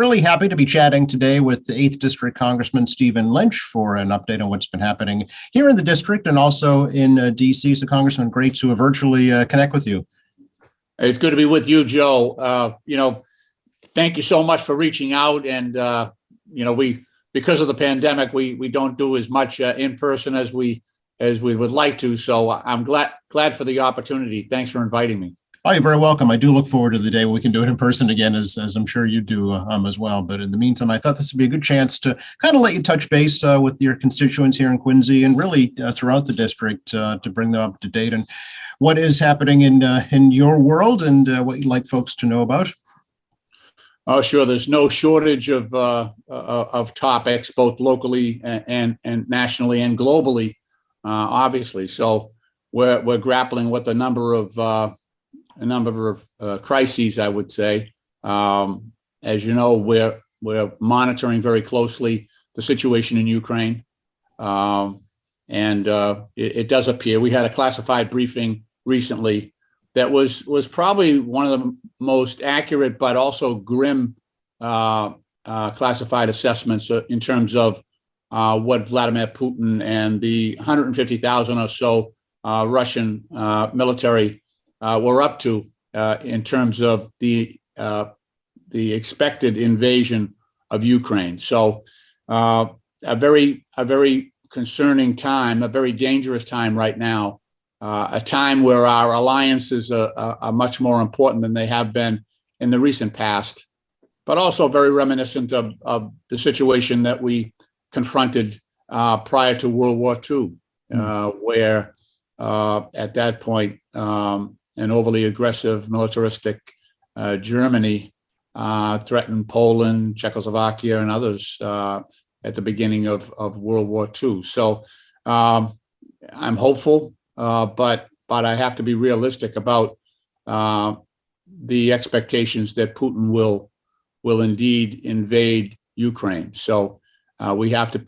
Really happy to be chatting today with the 8th District Congressman Stephen Lynch for an update on what's been happening here in the district and also in DC. So, Congressman, great to virtually connect with you. It's good to be with you, Joe. Thank you so much for reaching out. And, we, because of the pandemic, we don't do as much in person as we would like to. So I'm glad for the opportunity. Thanks for inviting me. Oh, you're very welcome. I do look forward to the day when we can do it in person again, as I'm sure you do as well. But in the meantime, I thought this would be a good chance to kind of let you touch base with your constituents here in Quincy and really throughout the district to bring them up to date and what is happening in your world and what you'd like folks to know about. Oh, sure. There's no shortage of topics, both locally and nationally and globally, obviously. So we're grappling with a number of crises, I would say. As you know, we're monitoring very closely the situation in Ukraine, and it does appear we had a classified briefing recently that was probably one of the most accurate but also grim classified assessments in terms of what Vladimir Putin and the 150,000 or so Russian military we're up to in terms of the expected invasion of Ukraine. So a very concerning time, a very dangerous time right now, a time where our alliances are much more important than they have been in the recent past, but also very reminiscent of the situation that we confronted prior to World War II, where at that point, an overly aggressive militaristic Germany threatened Poland, Czechoslovakia, and others at the beginning of World War II. So I'm hopeful, but I have to be realistic about the expectations that Putin will indeed invade Ukraine. So we have to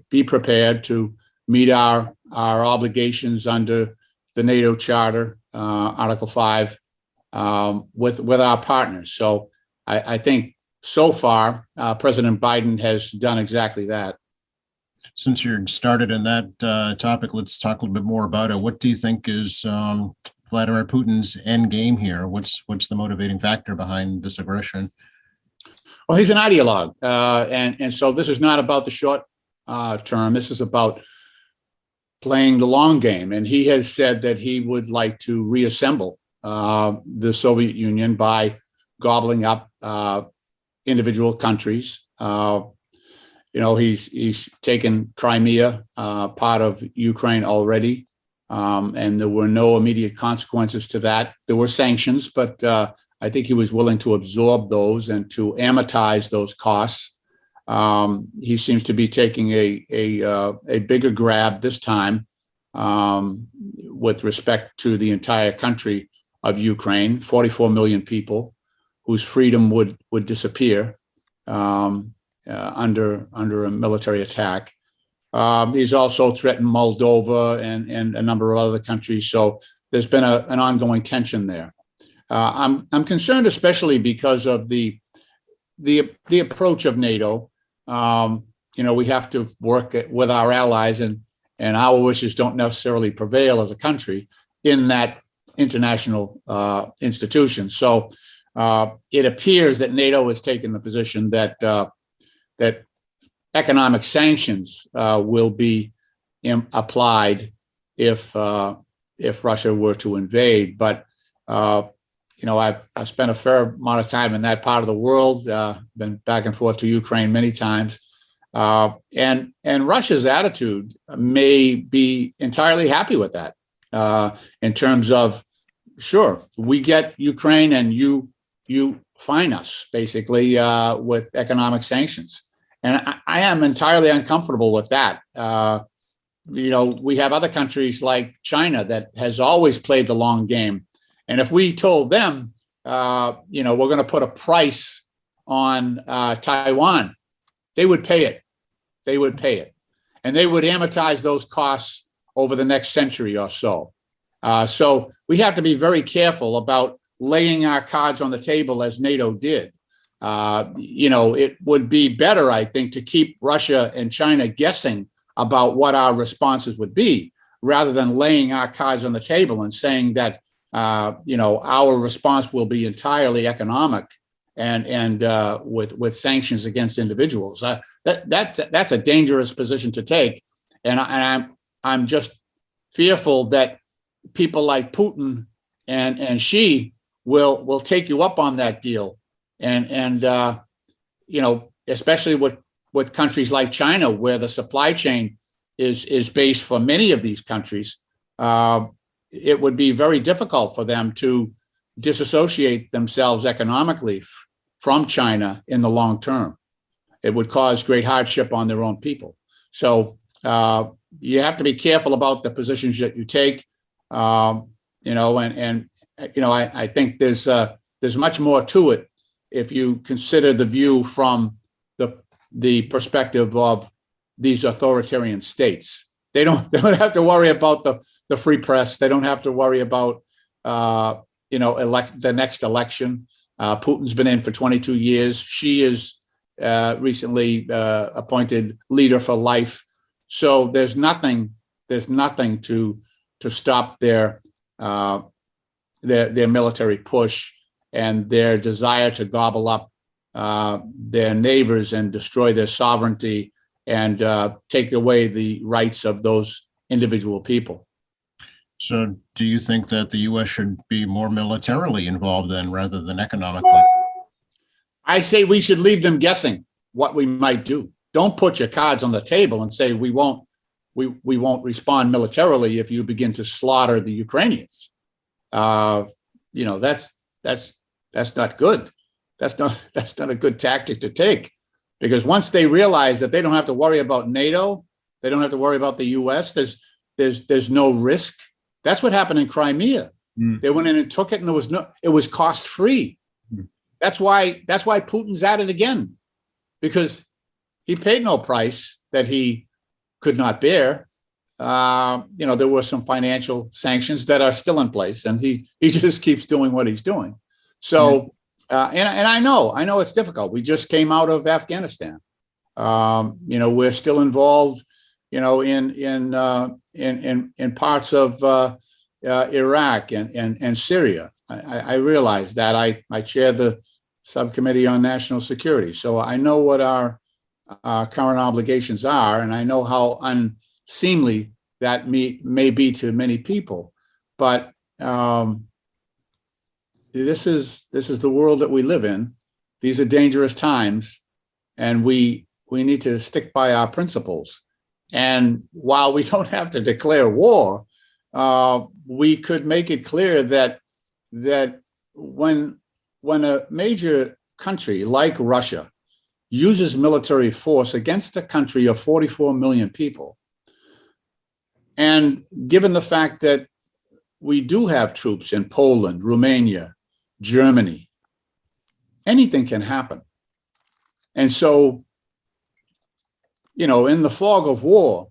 be prepared to meet our obligations under the NATO Charter, Article 5, with our partners. So I think so far, President Biden has done exactly that. Since you're started in that topic, let's talk a little bit more about it. What do you think is Vladimir Putin's end game here? What's the motivating factor behind this aggression? Well, he's an ideologue, and so this is not about the short term. This is about playing the long game. And he has said that he would like to reassemble the Soviet Union by gobbling up individual countries. He's taken Crimea, part of Ukraine already, and there were no immediate consequences to that. There were sanctions, but I think he was willing to absorb those and to amortize those costs. He seems to be taking a bigger grab this time with respect to the entire country of Ukraine, 44 million people whose freedom would disappear under a military attack. He's also threatened Moldova and a number of other countries. So there's been an ongoing tension there. I'm concerned, especially because of the approach of NATO. We have to work with our allies, and our wishes don't necessarily prevail as a country in that international institution. So it appears that NATO has taken the position that economic sanctions will be applied if Russia were to invade. But I've spent a fair amount of time in that part of the world, been back and forth to Ukraine many times. And Russia's attitude may be entirely happy with that in terms of, sure, we get Ukraine and you fine us, basically, with economic sanctions. And I am entirely uncomfortable with that. We have other countries like China that has always played the long game. And if we told them, we're going to put a price on Taiwan, they would pay it. They would pay it. And they would amortize those costs over the next century or so. So we have to be very careful about laying our cards on the table as NATO did. It would be better, I think, to keep Russia and China guessing about what our responses would be, rather than laying our cards on the table and saying that, our response will be entirely economic and with sanctions against individuals. That's a dangerous position to take, and I'm just fearful that people like Putin and Xi will take you up on that deal, and especially with countries like China, where the supply chain is based for many of these countries. It would be very difficult for them to disassociate themselves economically from China in the long term. It would cause great hardship on their own people. So you have to be careful about the positions that you take. I think there's much more to it if you consider the view from the perspective of these authoritarian states. They don't have to worry about the free press. They don't have to worry about the next election. Putin's been in for 22 years. Xi is recently appointed leader for life. So there's nothing to stop their military push and their desire to gobble up their neighbors and destroy their sovereignty and take away the rights of those individual people. So do you think that the U.S. should be more militarily involved then rather than economically? I say we should leave them guessing what we might do. Don't put your cards on the table and say we won't respond militarily if you begin to slaughter the Ukrainians. That's not good. That's not a good tactic to take, because once they realize that they don't have to worry about NATO, they don't have to worry about the U.S. There's no risk. That's what happened in Crimea. They went in and took it, and it was cost free. That's why Putin's at it again, because he paid no price that he could not bear. There were some financial sanctions that are still in place, and he just keeps doing what he's doing. So, and I know it's difficult. We just came out of Afghanistan. We're still involved, in parts of Iraq and Syria. I realize that. I chair the subcommittee on national security, so I know what our current obligations are, and I know how unseemly that may be to many people. But this is the world that we live in. These are dangerous times, and we need to stick by our principles. And while we don't have to declare war, we could make it clear that when a major country like Russia uses military force against a country of 44 million people, and given the fact that we do have troops in Poland, Romania, Germany, anything can happen. And so, in the fog of war,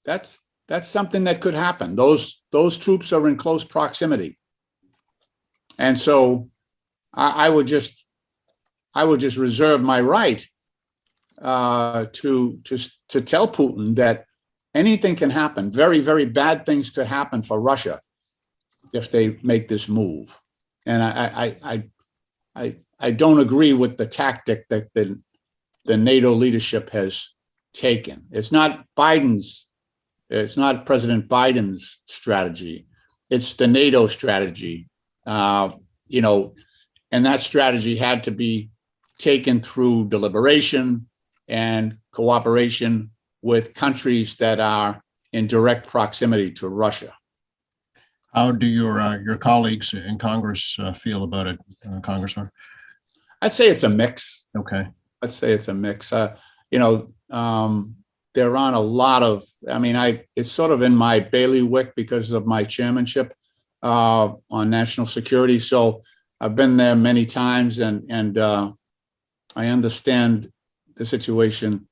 that's something that could happen. Those troops are in close proximity. And so I would just reserve my right to tell Putin that anything can happen. Very, very bad things could happen for Russia if they make this move. And I don't agree with the tactic that the NATO leadership has taken. It's not President Biden's strategy. It's the NATO strategy. And that strategy had to be taken through deliberation and cooperation with countries that are in direct proximity to Russia. How do your colleagues in Congress feel about it, Congressman? I'd say it's a mix. Okay. I'd say it's a mix. They're on a lot of, it's sort of in my bailiwick because of my chairmanship on national security. So I've been there many times, and I understand the situation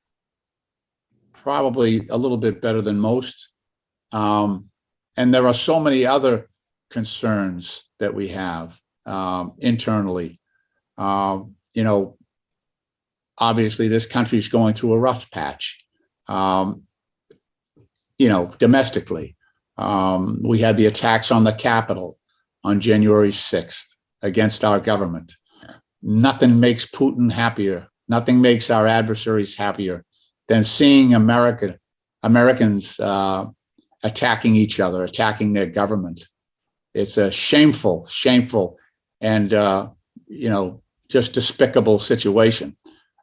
probably a little bit better than most. And there are so many other concerns that we have internally. you know, obviously this country is going through a rough patch, you know, domestically. We had the attacks on the Capitol on January 6th against our government. Nothing makes Putin happier. Nothing makes our adversaries happier than seeing Americans attacking each other, attacking their government. It's a shameful, and you know, just despicable situation.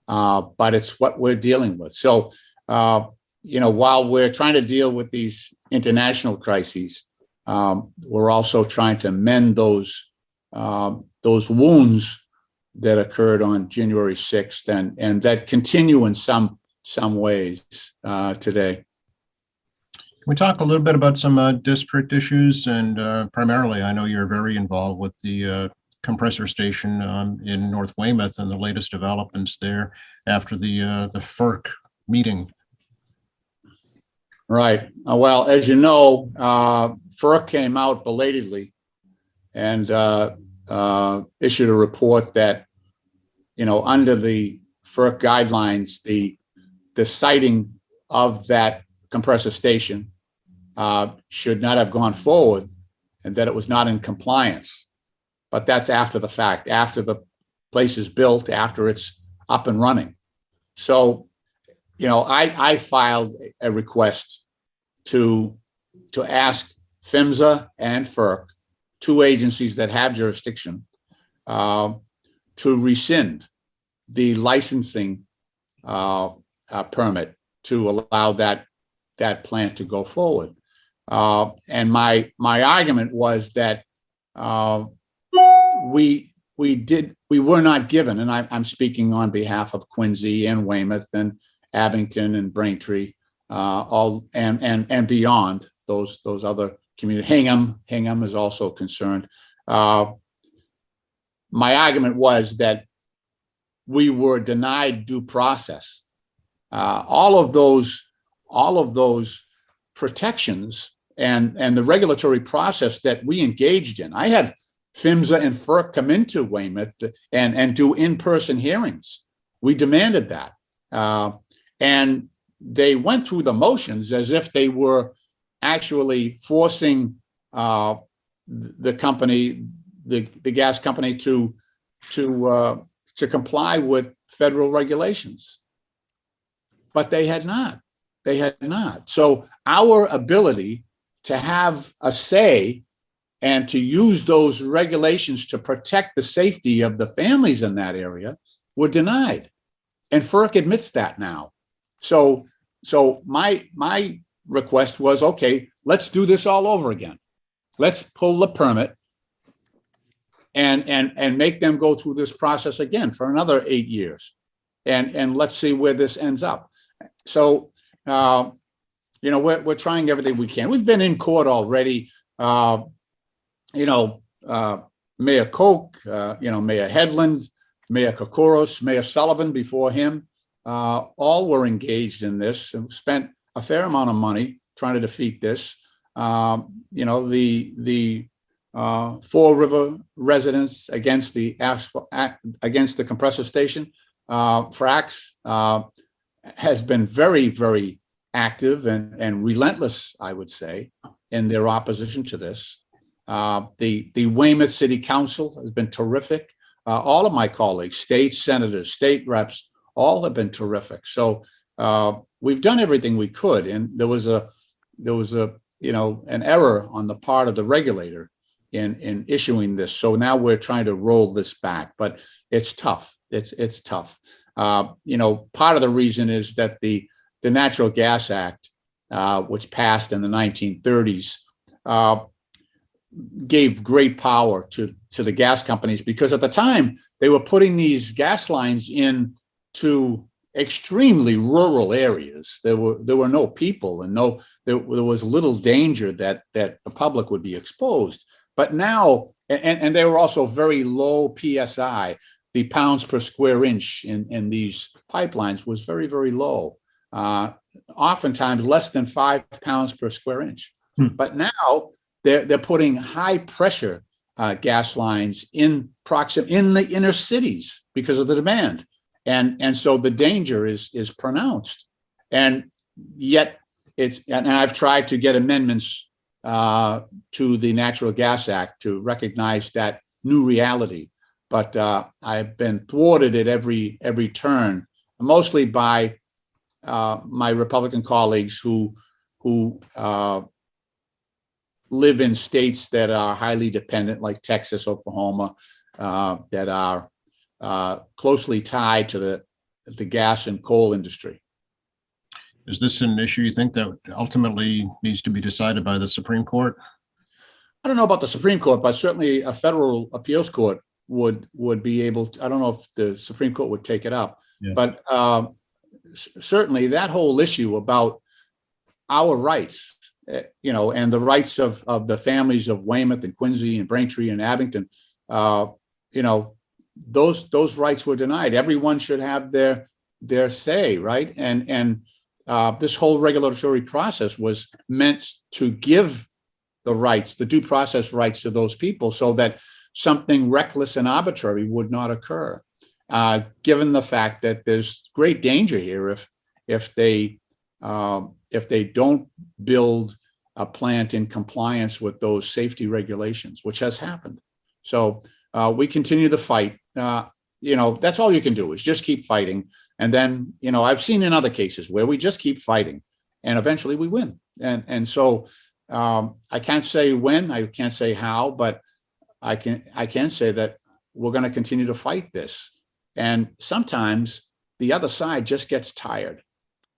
But it's what we're dealing with. So, you know, while we're trying to deal with these international crises, we're also trying to mend those wounds that occurred on January 6th and that continue in some ways today. Can we talk a little bit about some district issues? And primarily, I know you're very involved with the compressor station in North Weymouth and the latest developments there after the FERC meeting. Right. Well, as you know, FERC came out belatedly and issued a report that, you know, under the FERC guidelines, the siting of that compressor station should not have gone forward and that it was not in compliance. But that's after the fact, after the place is built, after it's up and running. So, you know, I filed a request to ask PHMSA and FERC, two agencies that have jurisdiction, to rescind the licensing permit to allow that plant to go forward. And my argument was that we were not given, and I'm speaking on behalf of Quincy and Weymouth and Abington and Braintree, all and beyond those other communities. Hingham is also concerned. My argument was that we were denied due process. All of those protections and the regulatory process that we engaged in. I had PHMSA and FERC come into Weymouth and do in-person hearings. We demanded that. And they went through the motions as if they were actually forcing the company, the gas company, to comply with federal regulations. But they had not. They had not. So our ability to have a say and to use those regulations to protect the safety of the families in that area were denied. And FERC admits that now. So my request was, okay, let's do this all over again. Let's pull the permit and make them go through this process again for another 8 years. And let's see where this ends up. So, you know, we're trying everything we can. We've been in court already. You know, Mayor Koch, you know, Mayor Headland, Mayor Kokoros, Mayor Sullivan before him, all were engaged in this and spent a fair amount of money trying to defeat this. You know, the Fall River residents against the compressor station, FRAX, has been very, very active and relentless, I would say, in their opposition to this. The Weymouth City Council has been terrific. All of my colleagues, state senators, state reps, all have been terrific. So we've done everything we could, and there was a you know, an error on the part of the regulator in issuing this. So now we're trying to roll this back, but it's tough. It's tough. You know, part of the reason is that the Natural Gas Act, which passed in the 1930s, gave great power to the gas companies, because at the time they were putting these gas lines into extremely rural areas. There were no people, and there was little danger that the public would be exposed. But now, and they were also very low PSI. The pounds per square inch in these pipelines was very, very low. Oftentimes less than 5 pounds per square inch. But now they're putting high pressure gas lines in proximity in the inner cities because of the demand. And so the danger is pronounced. And yet and I've tried to get amendments to the Natural Gas Act to recognize that new reality. But I've been thwarted at every turn, mostly by my Republican colleagues who live in states that are highly dependent, like Texas, Oklahoma, that are closely tied to the gas and coal industry. Is this an issue you think that ultimately needs to be decided by the Supreme Court? I don't know about the Supreme Court, but certainly a federal appeals court would be able to. I don't know if the Supreme Court would take it up, Yeah. But certainly that whole issue about our rights, and the rights of the families of Weymouth and Quincy and Braintree and Abington, those rights were denied. Everyone should have their say, right? And this whole regulatory process was meant to give the rights, the due process rights to those people, so that something reckless and arbitrary would not occur. Given the fact that there's great danger here if they don't build a plant in compliance with those safety regulations, which has happened. So we continue the fight. That's all you can do is just keep fighting. And then, I've seen in other cases where we just keep fighting and eventually we win. And so I can't say when, I can't say how, but I can say that we're going to continue to fight this. And sometimes the other side just gets tired.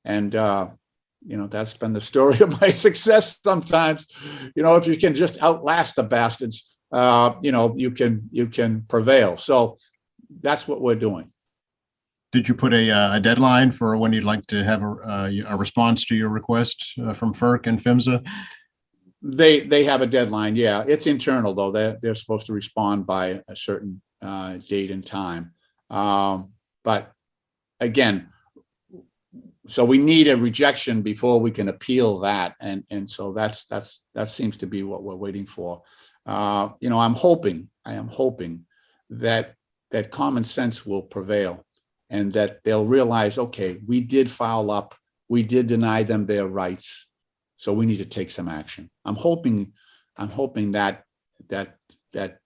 And, that's been the story of my success sometimes. If you can just outlast the bastards, you can prevail. So that's what we're doing. Did you put a deadline for when you'd like to have a response to your request from FERC and PHMSA? They have a deadline. Yeah, it's internal though. They're supposed to respond by a certain date and time. But again, so we need a rejection before we can appeal that, and so that seems to be what we're waiting for. I am hoping that common sense will prevail, and that they'll realize, okay, we did foul up, we did deny them their rights, so we need to take some action. I'm hoping that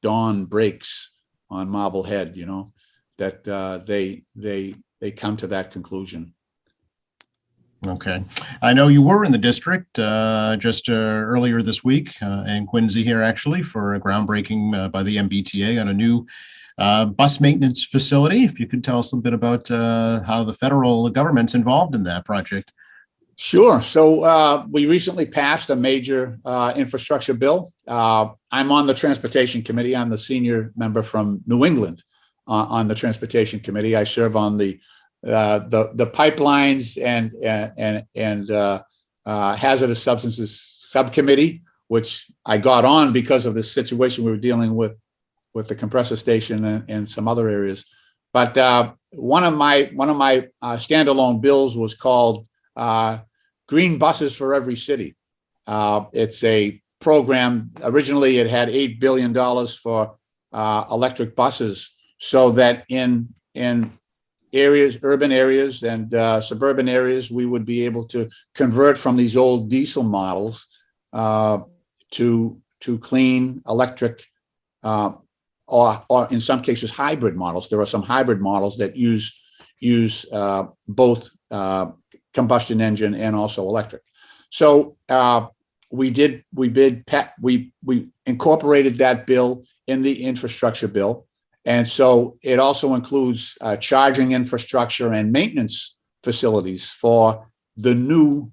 dawn breaks on Marblehead, that they come to that conclusion. Okay. I know you were in the district just earlier this week in Quincy here, actually, for a groundbreaking by the MBTA on a new bus maintenance facility. If you could tell us a bit about how the federal government's involved in that project. Sure. So we recently passed a major infrastructure bill. I'm on the Transportation Committee. I'm the senior member from New England on the Transportation Committee. I serve on the pipelines and hazardous substances subcommittee, which I got on because of the situation we were dealing with the compressor station and some other areas. But one of my standalone bills was called Green Buses for Every City. It's a program. Originally, it had $8 billion for electric buses, so that in areas, urban areas and suburban areas, we would be able to convert from these old diesel models to clean electric, or in some cases hybrid models. There are some hybrid models that use both combustion engine and also electric. So we incorporated that bill in the infrastructure bill. And so it also includes charging infrastructure and maintenance facilities for the new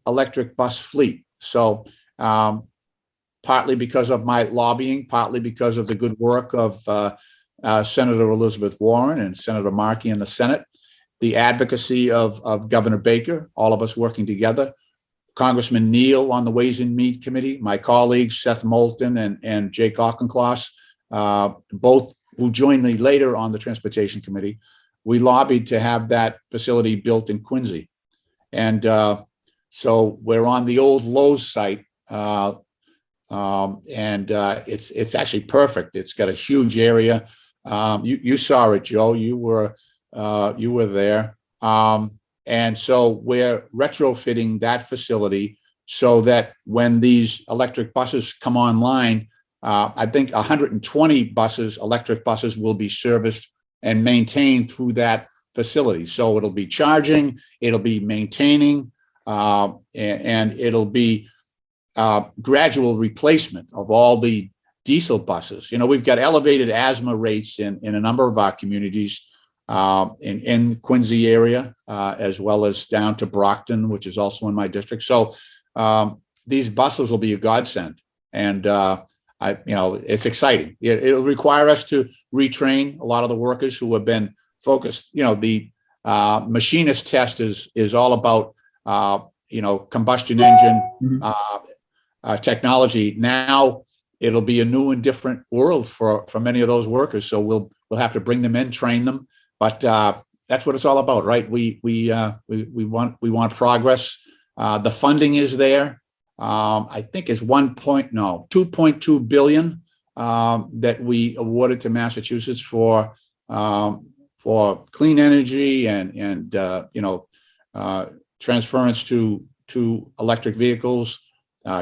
electric bus fleet. So partly because of my lobbying, partly because of the good work of Senator Elizabeth Warren and Senator Markey in the Senate, the advocacy of Governor Baker, all of us working together, Congressman Neal on the Ways and Means Committee, my colleagues Seth Moulton and Jake Auchincloss, both who joined me later on the Transportation Committee. We lobbied to have that facility built in Quincy. And so we're on the old Lowe's site, and it's actually perfect. It's got a huge area. You saw it, Joe. You were there. And so we're retrofitting that facility so that when these electric buses come online, I think 120 electric buses will be serviced and maintained through that facility. So it'll be charging, it'll be maintaining, and it'll be gradual replacement of all the diesel buses. We've got elevated asthma rates in a number of our communities in Quincy area, as well as down to Brockton, which is also in my district. So these buses will be a godsend, and it's exciting. It'll require us to retrain a lot of the workers who have been focused. The machinist test is all about combustion engine technology. Now it'll be a new and different world for many of those workers. So we'll have to bring them in, train them. But that's what it's all about, right? We want progress. The funding is there. I think it's 2.2 billion that we awarded to Massachusetts for clean energy and transference to electric vehicles,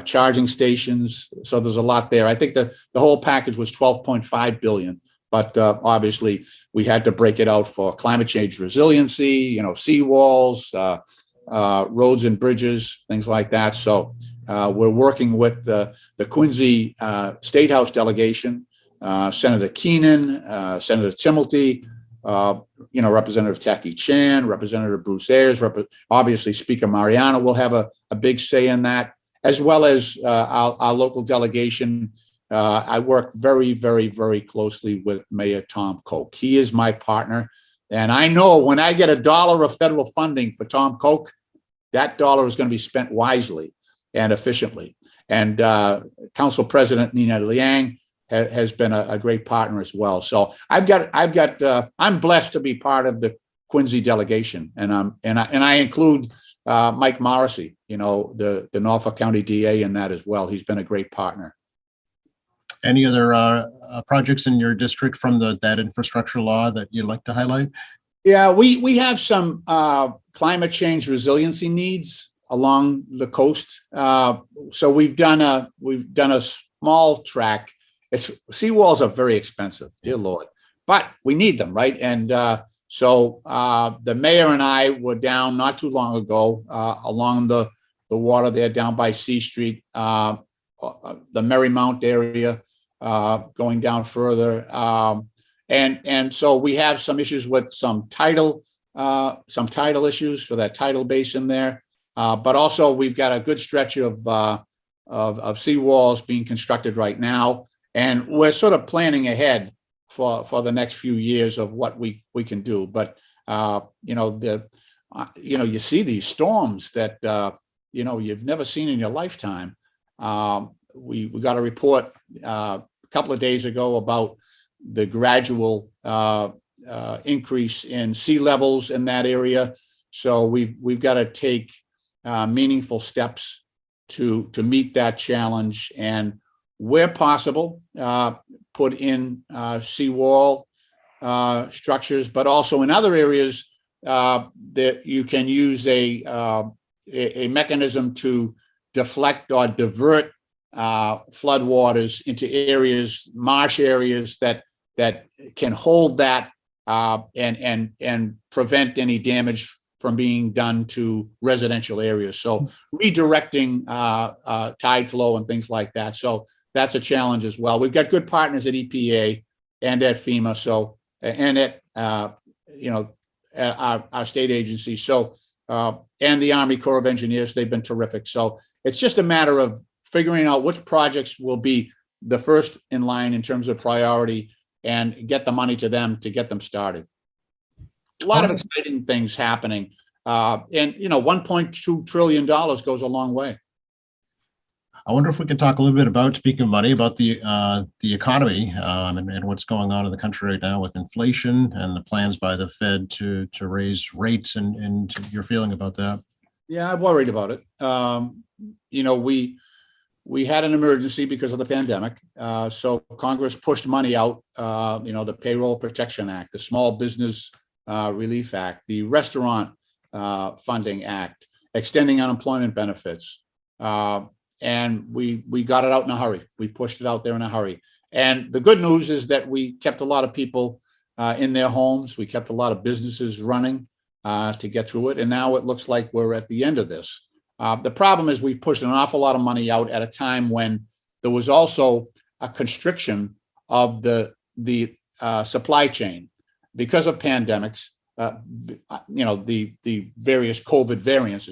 charging stations. So there's a lot there. I think the whole package was 12.5 billion. But obviously, we had to break it out for climate change resiliency, seawalls, roads and bridges, things like that. So we're working with the Quincy State House delegation, Senator Keenan, Senator Timilty, Representative Taki Chan, Representative Bruce Ayers, obviously Speaker Mariano will have a big say in that, as well as our local delegation. I work very, very, very closely with Mayor Tom Koch. He is my partner. And I know when I get $1 of federal funding for Tom Koch, that dollar is going to be spent wisely and efficiently. And Council President Nina Liang has been a great partner as well. So I'm blessed to be part of the Quincy delegation. And I include Mike Morrissey, the Norfolk County DA in that as well. He's been a great partner. Any other projects in your district from that infrastructure law that you'd like to highlight? Yeah, we have some climate change resiliency needs along the coast. So we've done a small track. Seawalls are very expensive, dear Lord, but we need them, right? And so the mayor and I were down not too long ago along the water there down by C Street, the Marymount area. Going down further, and so we have some issues with some tidal issues for that tidal basin there, but also we've got a good stretch of seawalls being constructed right now, and we're sort of planning ahead for the next few years of what we can do. But you see these storms that you've never seen in your lifetime. We got a report a couple of days ago about the gradual increase in sea levels in that area. So we've got to take meaningful steps to meet that challenge, and where possible, put in seawall structures, but also in other areas that you can use a mechanism to deflect or divert floodwaters into areas, marsh areas that can hold that and prevent any damage from being done to residential areas. So redirecting tide flow and things like that. So that's a challenge as well. We've got good partners at EPA and at FEMA. So and at our state agency. So and the Army Corps of Engineers, they've been terrific. So it's just a matter of figuring out which projects will be the first in line in terms of priority and get the money to them to get them started. A lot of exciting things happening. And $1.2 trillion goes a long way. I wonder if we could talk a little bit about, speaking of money, about the economy and what's going on in the country right now with inflation and the plans by the Fed to raise rates and your feeling about that. Yeah, I'm worried about it. we had an emergency because of the pandemic. So Congress pushed money out, the Payroll Protection Act, the Small Business Relief Act, the Restaurant Funding Act, extending unemployment benefits. And we got it out in a hurry. We pushed it out there in a hurry. And the good news is that we kept a lot of people in their homes. We kept a lot of businesses running to get through it. And now it looks like we're at the end of this. The problem is we've pushed an awful lot of money out at a time when there was also a constriction of the supply chain because of pandemics, the various COVID variants,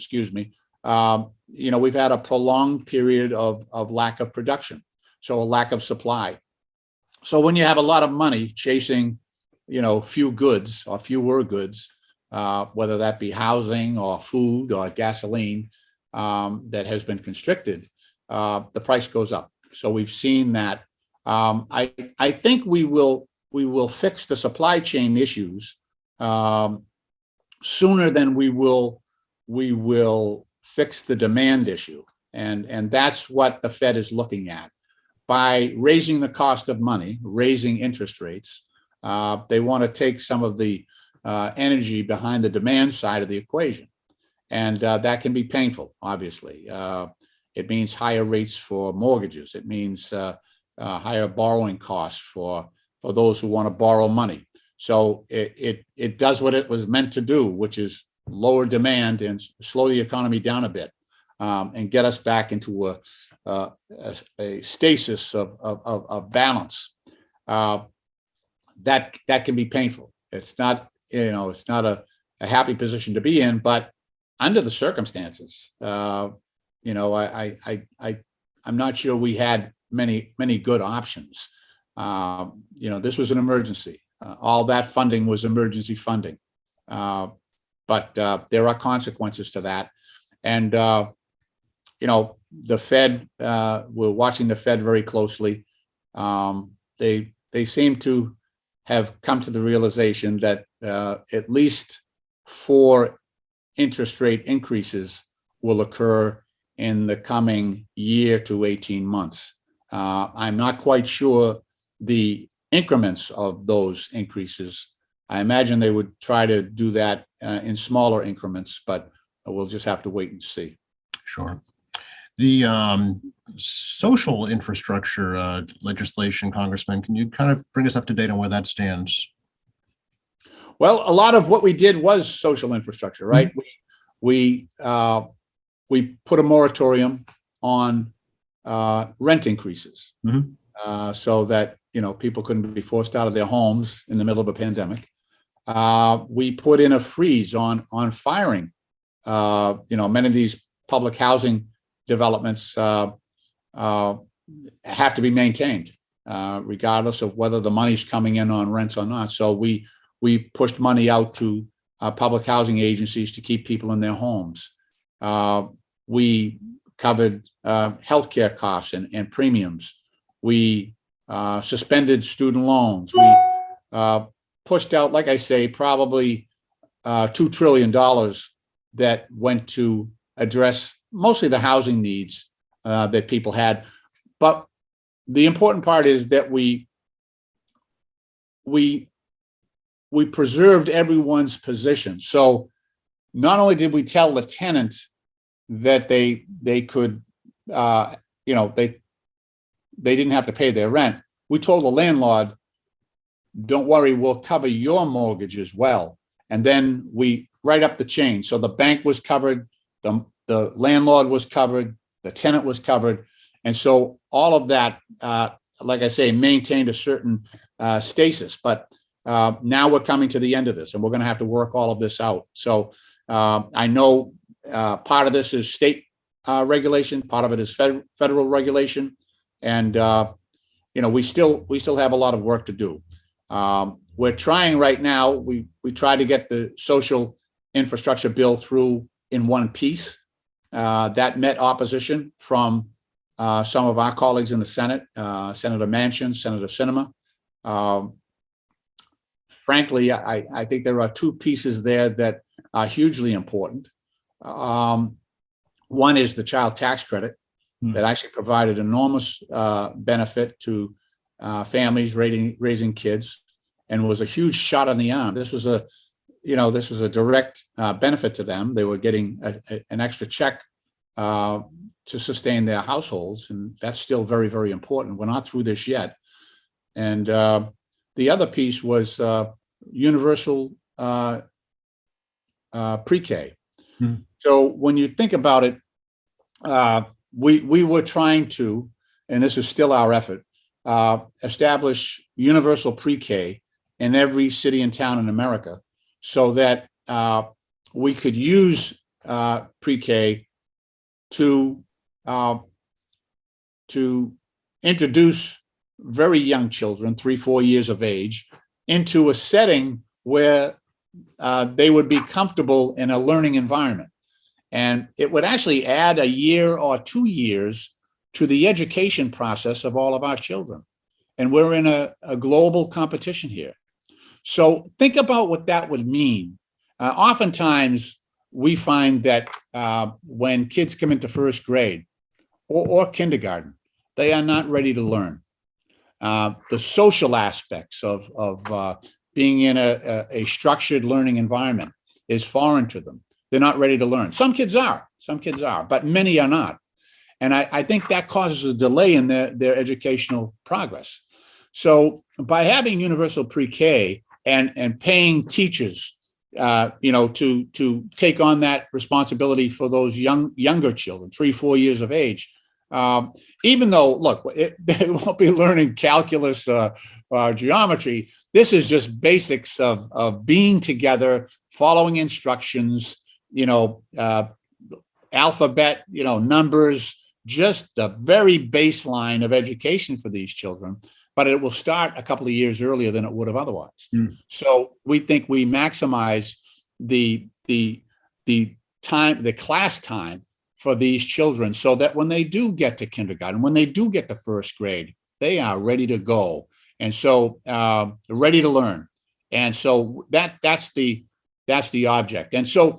we've had a prolonged period of lack of production, so a lack of supply. So when you have a lot of money chasing, fewer goods, whether that be housing or food or gasoline, that has been constricted, the price goes up. So we've seen that. I think we will fix the supply chain issues sooner than we will fix the demand issue, and that's what the Fed is looking at. By raising the cost of money, raising interest rates, they want to take some of the energy behind the demand side of the equation. And that can be painful, obviously. It means higher rates for mortgages. It means higher borrowing costs for those who want to borrow money. So it does what it was meant to do, which is lower demand and slow the economy down a bit, and get us back into a stasis of balance. That can be painful. It's not a happy position to be in, but under the circumstances, I'm not sure we had many good options. This was an emergency. All that funding was emergency funding, but there are consequences to that. And the Fed, we're watching the Fed very closely. They seem to have come to the realization that at least 4 interest rate increases will occur in the coming year to 18 months. I'm not quite sure the increments of those increases. I imagine they would try to do that in smaller increments, but we'll just have to wait and see. Sure. The social infrastructure legislation, Congressman, can you kind of bring us up to date on where that stands? Well, a lot of what we did was social infrastructure, right? Mm-hmm. We put a moratorium on rent increases, mm-hmm. So that people couldn't be forced out of their homes in the middle of a pandemic. We put in a freeze on firing. Many of these public housing developments have to be maintained, regardless of whether the money's coming in on rents or not. So we pushed money out to public housing agencies to keep people in their homes. We covered healthcare costs and premiums. We suspended student loans. We pushed out, like I say, probably $2 trillion that went to address mostly the housing needs that people had. But the important part is that we preserved everyone's position. So not only did we tell the tenant that they could, they didn't have to pay their rent, we told the landlord, don't worry, we'll cover your mortgage as well. And then we right up the chain. So the bank was covered, the landlord was covered, the tenant was covered. And so all of that, like I say, maintained a certain stasis. But now we're coming to the end of this, and we're going to have to work all of this out. So I know part of this is state regulation, part of it is federal regulation, and we still have a lot of work to do. We're trying right now. We try to get the social infrastructure bill through in one piece. That met opposition from some of our colleagues in the Senate, Senator Manchin, Senator Sinema. Frankly, I think there are 2 pieces there that are hugely important. One is the child tax credit. that actually provided enormous benefit to families raising kids, and was a huge shot on the arm. This was a direct benefit to them. They were getting an extra check to sustain their households, and that's still very, very important. We're not through this yet. And the other piece was universal pre-K. So when you think about it, we were trying to, and this is still our effort, establish universal pre-K in every city and town in America, so that we could use pre-K to introduce very young children, 3-4 years of age, into a setting where they would be comfortable in a learning environment. And it would actually add a year or 2 years to the education process of all of our children. And we're in a global competition here. So think about what that would mean. Oftentimes, we find that when kids come into first grade or kindergarten, they are not ready to learn. The social aspects of being in a structured learning environment is foreign to them. They're not ready to learn. Some kids are, but many are not. And I think that causes a delay in their educational progress. So by having universal pre-K and paying teachers, to take on that responsibility for those younger children, 3-4 years of age, even though, look, they won't be learning calculus or geometry. This is just basics of being together, following instructions, alphabet, numbers, just the very baseline of education for these children. But it will start a couple of years earlier than it would have otherwise. So we think we maximize the time, the class time for these children, so that when they do get to kindergarten, when they do get to first grade, they are ready to go. And so ready to learn. And so that's the object. And so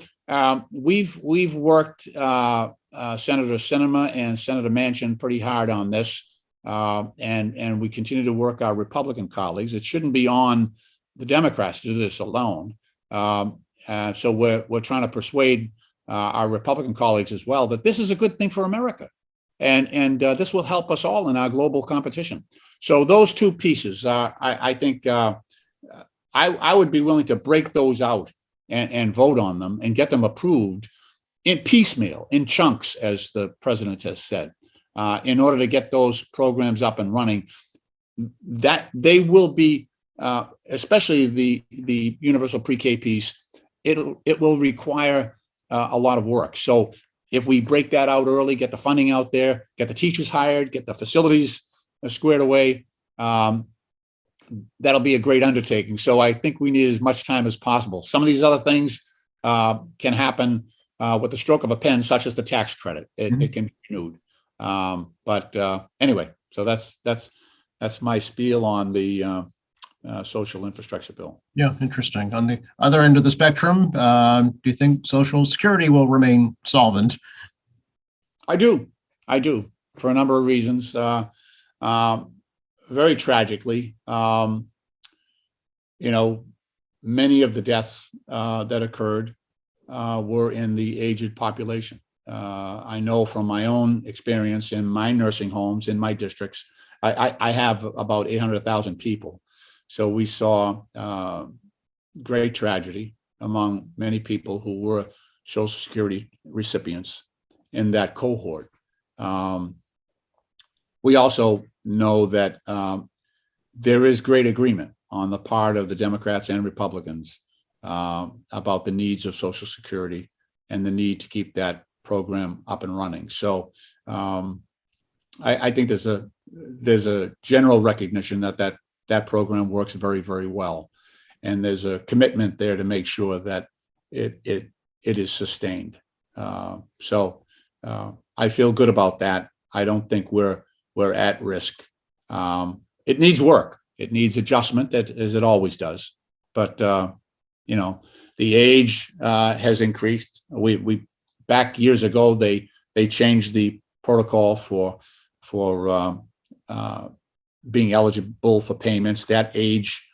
we've worked Senator Sinema and Senator Manchin pretty hard on this. And we continue to work our Republican colleagues. It shouldn't be on the Democrats to do this alone. So we're trying to persuade our Republican colleagues as well that this is a good thing for America, and this will help us all in our global competition. So those two pieces, I think I would be willing to break those out and vote on them and get them approved in piecemeal, in chunks, as the president has said. In order to get those programs up and running, that they will be, especially the universal pre-K piece, it will require a lot of work. So if we break that out early, get the funding out there, get the teachers hired, get the facilities squared away, that'll be a great undertaking. So I think we need as much time as possible. Some of these other things can happen with the stroke of a pen, such as the tax credit. It can be renewed. But anyway, so that's my spiel on the social infrastructure bill. Yeah, interesting. On the other end of the spectrum, do you think Social Security will remain solvent? I do, for a number of reasons. Very tragically, many of the deaths that occurred were in the aged population. I know from my own experience in my nursing homes in my districts, I have about 800,000 people. So we saw great tragedy among many people who were Social Security recipients in that cohort. We also know that there is great agreement on the part of the Democrats and Republicans about the needs of Social Security and the need to keep that program up and running. So I think there's a general recognition that program works very, very well, and there's a commitment there to make sure that it is sustained. So I feel good about that. I don't think we're at risk. It needs work. It needs adjustment, as it always does. But the age has increased. We back years ago, they changed the protocol for being eligible for payments. That age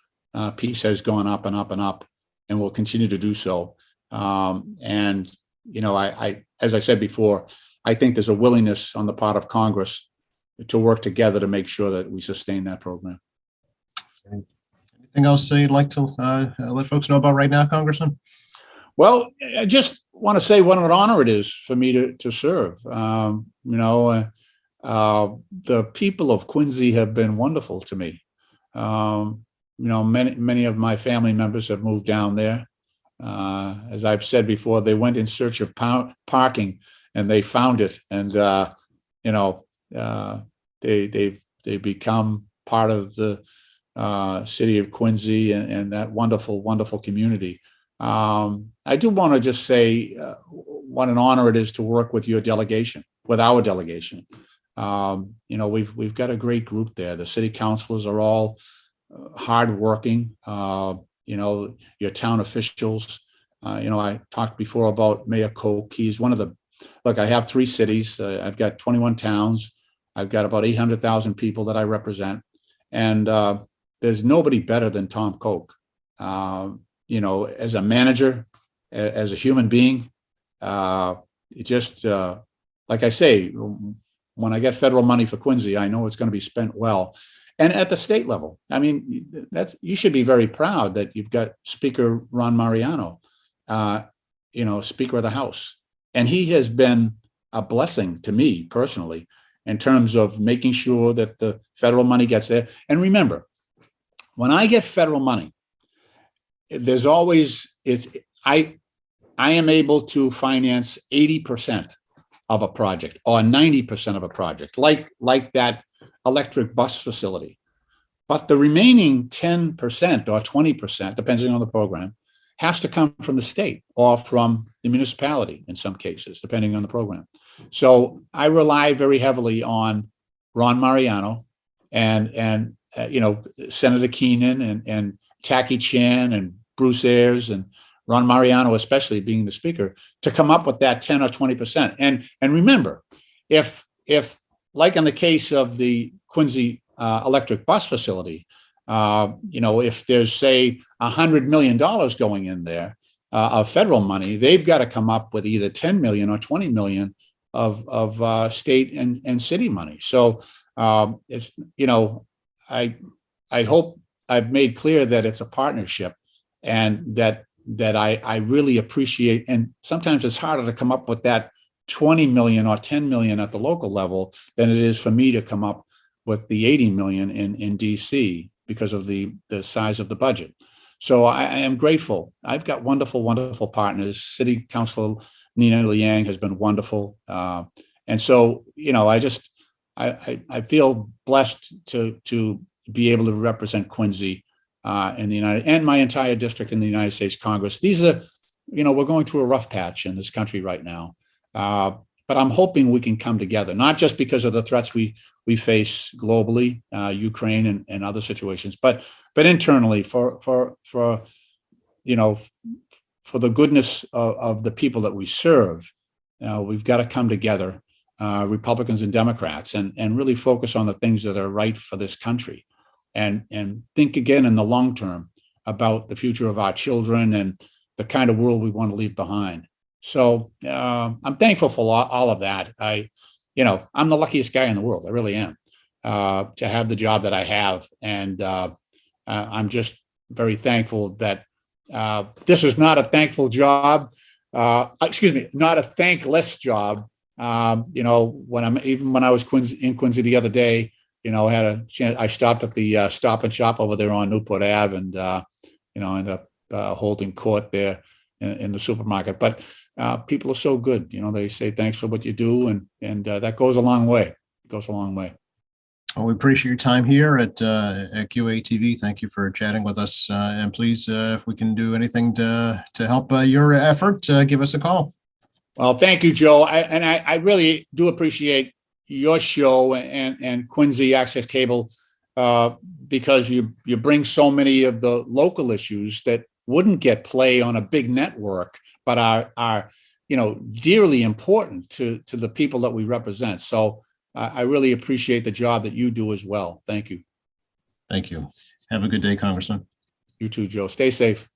piece has gone up and up and up, and will continue to do so. And I, as I said before, I think there's a willingness on the part of Congress to work together to make sure that we sustain that program. Anything else you'd like to let folks know about right now, Congressman? Well, I just want to say what an honor it is for me to serve. The people of Quincy have been wonderful to me. Many of my family members have moved down there. As I've said before, they went in search of parking and they found it, and they've become part of the city of Quincy and that wonderful, wonderful community. I do want to just say what an honor it is to work with your delegation, with our delegation. We've got a great group there. The city councilors are all hardworking. Your town officials. I talked before about Mayor Koch. He's one of the. Look, I have 3 cities. I've got 21 towns. I've got about 800,000 people that I represent, and there's nobody better than Tom Koch. As a manager, as a human being, like I say, when I get federal money for Quincy, I know it's going to be spent well. And at the state level, I mean, you should be very proud that you've got Speaker Ron Mariano, Speaker of the House. And he has been a blessing to me personally in terms of making sure that the federal money gets there. And remember, when I get federal money, there's always, I am able to finance 80% of a project or 90% of a project, like that electric bus facility. But the remaining 10% or 20%, depending on the program, has to come from the state or from the municipality in some cases, depending on the program. So I rely very heavily on Ron Mariano and Senator Keenan and Taki Chan and Bruce Ayers and Ron Mariano, especially being the speaker, to come up with that 10 or 20%. And remember, if like in the case of the Quincy electric bus facility, if there's, say, $100 million going in there of federal money, they've got to come up with either 10 million or 20 million of state and city money. So it's, I hope I've made clear that it's a partnership, and that I really appreciate. And sometimes it's harder to come up with that 20 million or 10 million at the local level than it is for me to come up with the 80 million in DC because of the size of the budget. So I am grateful. I've got wonderful, wonderful partners. City Councilor Nina Liang has been wonderful. And so, I feel blessed to be able to represent Quincy in the and my entire district in the United States Congress. These are, we're going through a rough patch in this country right now. But I'm hoping we can come together, not just because of the threats we face globally, Ukraine and other situations, but internally for the goodness of the people that we serve. We've got to come together, Republicans and Democrats, and really focus on the things that are right for this country, and think again in the long term about the future of our children and the kind of world we want to leave behind. So I'm thankful for all of that. I'm the luckiest guy in the world. I really am, to have the job that I have. And I'm just very thankful that this is not a thankful job. Not a thankless job. When I was in Quincy the other day, I had a chance. I stopped at the Stop and Shop over there on Newport Ave, and ended up holding court there in the supermarket. But people are so good. They say thanks for what you do, and that goes a long way. It goes a long way. Well, we appreciate your time here at QATV. Thank you for chatting with us. And please, if we can do anything to help your effort, give us a call. Well, thank you, Joe. I really do appreciate your show and Quincy Access Cable, because you bring so many of the local issues that wouldn't get play on a big network, but are dearly important to the people that we represent. So I really appreciate the job that you do as well. Thank you. Thank you. Have a good day, Congressman. You too, Joe. Stay safe.